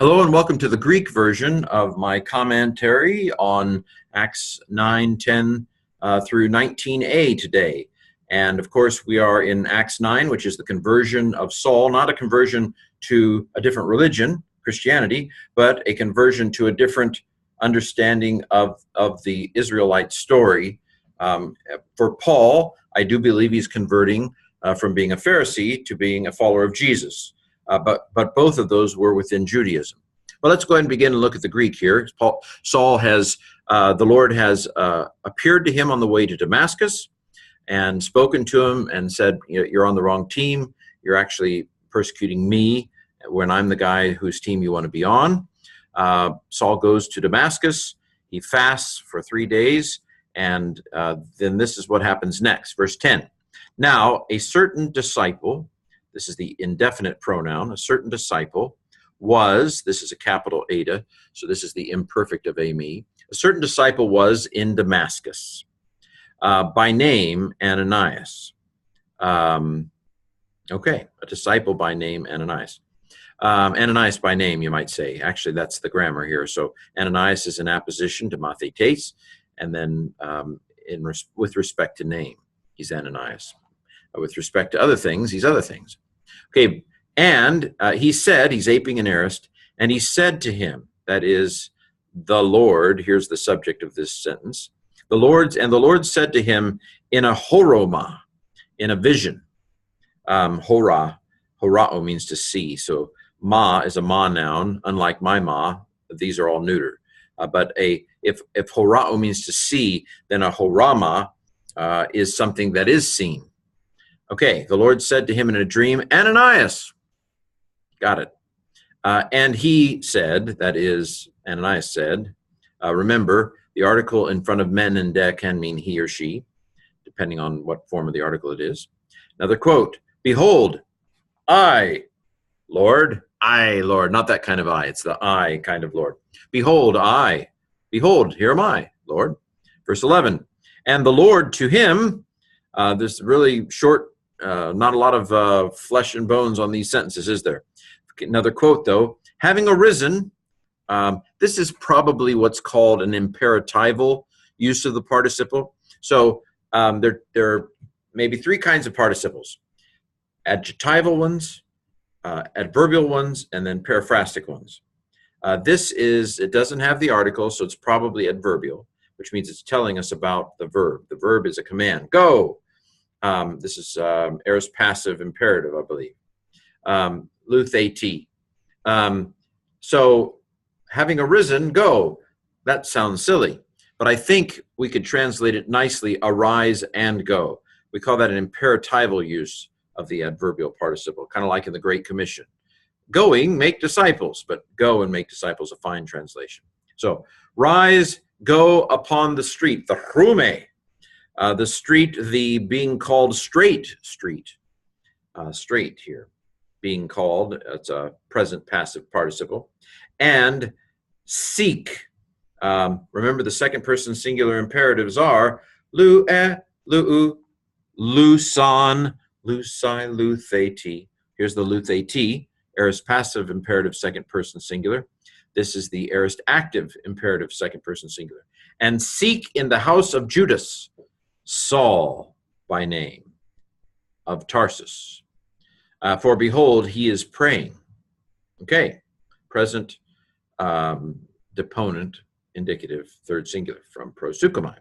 Hello and welcome to the Greek version of my commentary on Acts 9, 10 through 19a today. And of course, we are in Acts 9, which is the conversion of Saul, not a conversion to a different religion, Christianity, but a conversion to a different understanding of the Israelite story. For Paul, I do believe he's converting from being a Pharisee to being a follower of Jesus. But both of those were within Judaism. Well, let's go ahead and begin and look at the Greek here. Saul has, the Lord has appeared to him on the way to Damascus and spoken to him and said, you're on the wrong team. You're actually persecuting me when I'm the guy whose team you want to be on. Saul goes to Damascus. He fasts for 3 days. And then this is what happens next. Verse 10. Now, a certain disciple, this is the indefinite pronoun, a certain disciple was, this is a capital Eta, so this is the imperfect of Ami. A certain disciple was in Damascus, by name Ananias. A disciple by name Ananias. Ananias by name, you might say. Actually, that's the grammar here. So Ananias is an apposition to Mathetes, and then with respect to name, he's Ananias. With respect to other things, he's other things. Okay, and he said, he's aping an aorist, and he said to him, that is the Lord, here's the subject of this sentence, the Lord said to him in a horoma, in a vision. Horao means to see, so ma is a ma noun, unlike my ma, these are all neuter. But if horao means to see, then a horama is something that is seen. Okay, the Lord said to him in a dream, Ananias. Got it. And he said, that is, Ananias said, remember, the article in front of men and de can mean he or she, depending on what form of the article it is. Another quote, behold, I, Lord, not that kind of I, it's the I kind of Lord. Behold, here am I, Lord. Verse 11, and the Lord to him, this really short, not a lot of flesh and bones on these sentences, is there? Another quote, though, having arisen, this is probably what's called an imperatival use of the participle. So there are maybe three kinds of participles, adjectival ones, adverbial ones, and then periphrastic ones. It doesn't have the article, so it's probably adverbial, which means it's telling us about the verb. The verb is a command. Go. This is aorist passive imperative, I believe. Luthati. So having arisen, go. That sounds silly, but I think we could translate it nicely, arise and go. We call that an imperatival use of the adverbial participle, kind of like in the Great Commission. Going, make disciples, but go and make disciples, a fine translation. So rise, go upon the street, the chrume. The street, the being called straight street. Straight here, being called, it's a present passive participle. And seek. Remember the second person singular imperatives are lu, lu, luson, lusai, luthati. Here's the luthati, aorist passive imperative second person singular. This is the aorist active imperative second person singular. And seek in the house of Judas, Saul by name, of Tarsus. For behold, he is praying. Okay, present deponent, indicative, third singular from proseuchomai.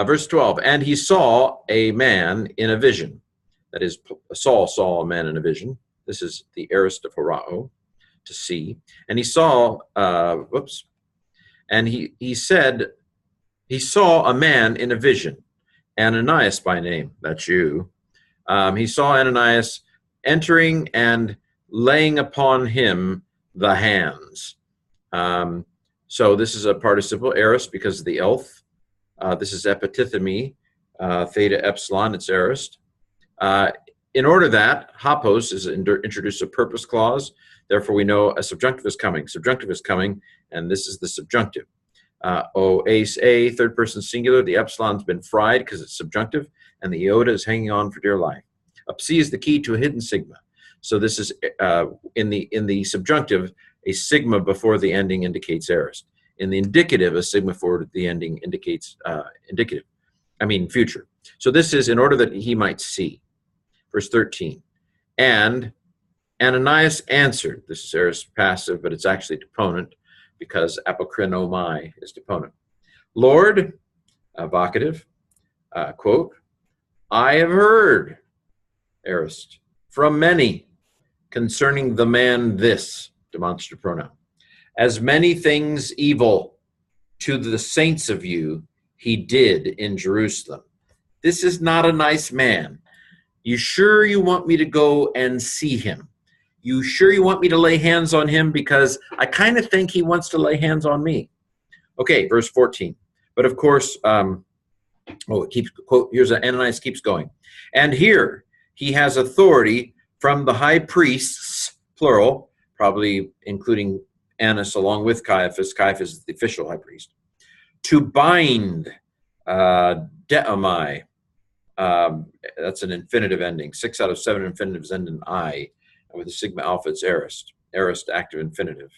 Verse 12, and he saw a man in a vision. That is, Saul saw a man in a vision. This is the aorist of horao, to see. And he saw, and he said, he saw a man in a vision. Ananias by name, that's you. He saw Ananias entering and laying upon him the hands. So this is a participle, aorist, because of the elf. This is epithythemy, theta epsilon, it's aorist. In order that, hapos is introduced a purpose clause. Therefore, we know a subjunctive is coming. Subjunctive is coming, and this is the subjunctive. Ace A, third person singular, the epsilon's been fried because it's subjunctive, and the iota is hanging on for dear life. A psi is the key to a hidden sigma. So this is in the subjunctive, a sigma before the ending indicates aorist. In the indicative, a sigma before the ending indicates future. So this is in order that he might see. Verse 13. And Ananias answered. This is aorist passive, but it's actually deponent because apokrinomai is deponent. Lord, vocative, quote, I have heard, aorist, from many concerning the man this, demonstrative pronoun, as many things evil to the saints of you he did in Jerusalem. This is not a nice man. You sure you want me to go and see him? You sure you want me to lay hands on him? Because I kind of think he wants to lay hands on me. Okay, verse 14. But of course, it keeps, quote, here's Ananias keeps going. And here he has authority from the high priests, plural, probably including Annas along with Caiaphas. Caiaphas is the official high priest, to bind deomai. That's an infinitive ending. 6 out of 7 infinitives end in I. With the sigma alpha, it's aorist. Aorist active infinitive.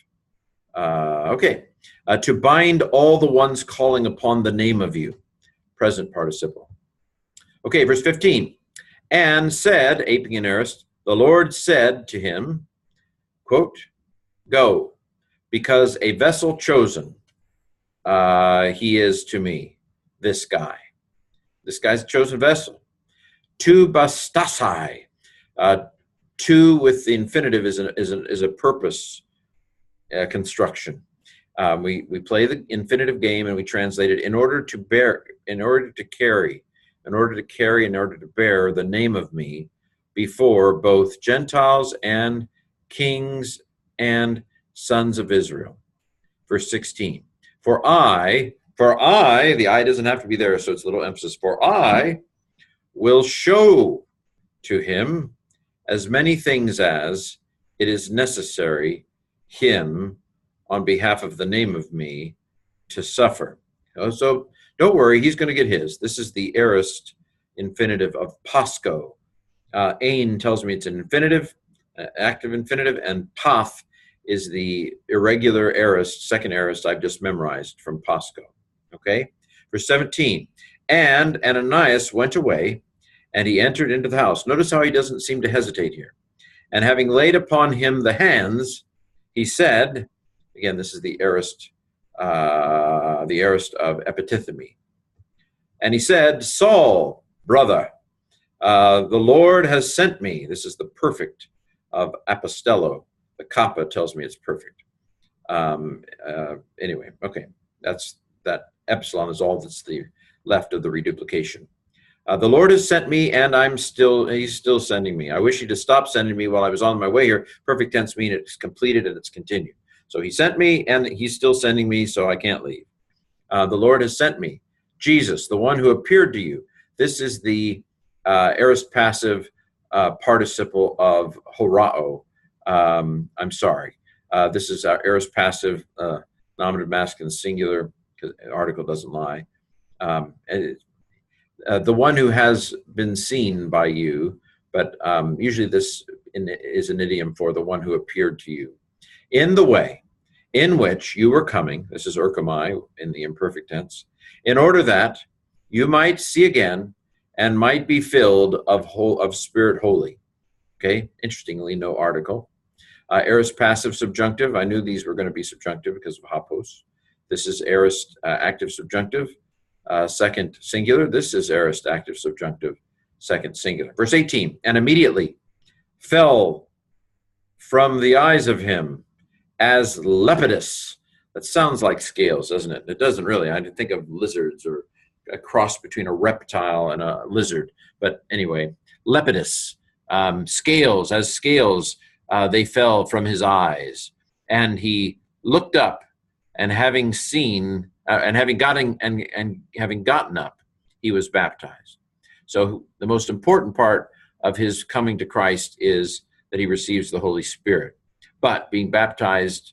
To bind all the ones calling upon the name of you. Present participle. Okay, verse 15. And said, aping in aorist, the Lord said to him, quote, go, because a vessel chosen he is to me, this guy. This guy's a chosen vessel. To bastasai. To with the infinitive is a purpose construction. We play the infinitive game and we translate it in order to bear, in order to carry, in order to bear the name of me before both Gentiles and kings and sons of Israel. Verse 16. For I, the I doesn't have to be there, so it's a little emphasis. For I will show to him as many things as it is necessary him on behalf of the name of me to suffer. So don't worry, he's going to get his. This is the aorist infinitive of pasco. Ain tells me it's an infinitive, active infinitive, and path is the irregular aorist, second aorist I've just memorized from pasco. Okay? Verse 17. And Ananias went away, and he entered into the house. Notice how he doesn't seem to hesitate here. And having laid upon him the hands, he said, again, this is the aorist of epithythemy. And he said, Saul, brother, the Lord has sent me. This is the perfect of apostello. The kappa tells me it's perfect. Anyway, okay, that epsilon is all that's the left of the reduplication. The Lord has sent me, and he's still sending me. I wish he'd have stopped sending me while I was on my way here. Perfect tense means it's completed and it's continued. So he sent me, and he's still sending me, so I can't leave. The Lord has sent me. Jesus, the one who appeared to you. This is the aorist passive participle of horao. I'm sorry. This is our aorist passive nominative masculine singular, because the article doesn't lie. The one who has been seen by you, but usually this is an idiom for the one who appeared to you. In the way in which you were coming, this is urkamai in the imperfect tense, in order that you might see again and might be filled of Spirit Holy. Okay, interestingly, no article. Aorist passive subjunctive. I knew these were going to be subjunctive because of hapos. This is aorist active subjunctive. Second singular. This is aorist active subjunctive, second singular. Verse 18, and immediately fell from the eyes of him as lepidus. That sounds like scales, doesn't it? It doesn't really. I think of lizards or a cross between a reptile and a lizard. But anyway, lepidus, scales, as scales, they fell from his eyes. And he looked up, and having seen, and having gotten up, he was baptized. So the most important part of his coming to Christ is that he receives the Holy Spirit. But being baptized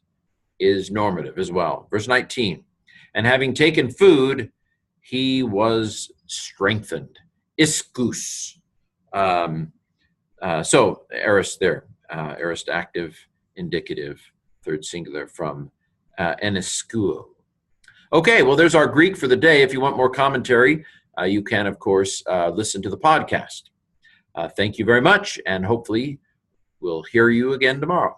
is normative as well. Verse 19, and having taken food, he was strengthened. Iskus. So aorist there. aorist active indicative, third singular from eniskuo. Okay, well, there's our Greek for the day. If you want more commentary, you can, of course, listen to the podcast. Thank you very much, and hopefully we'll hear you again tomorrow.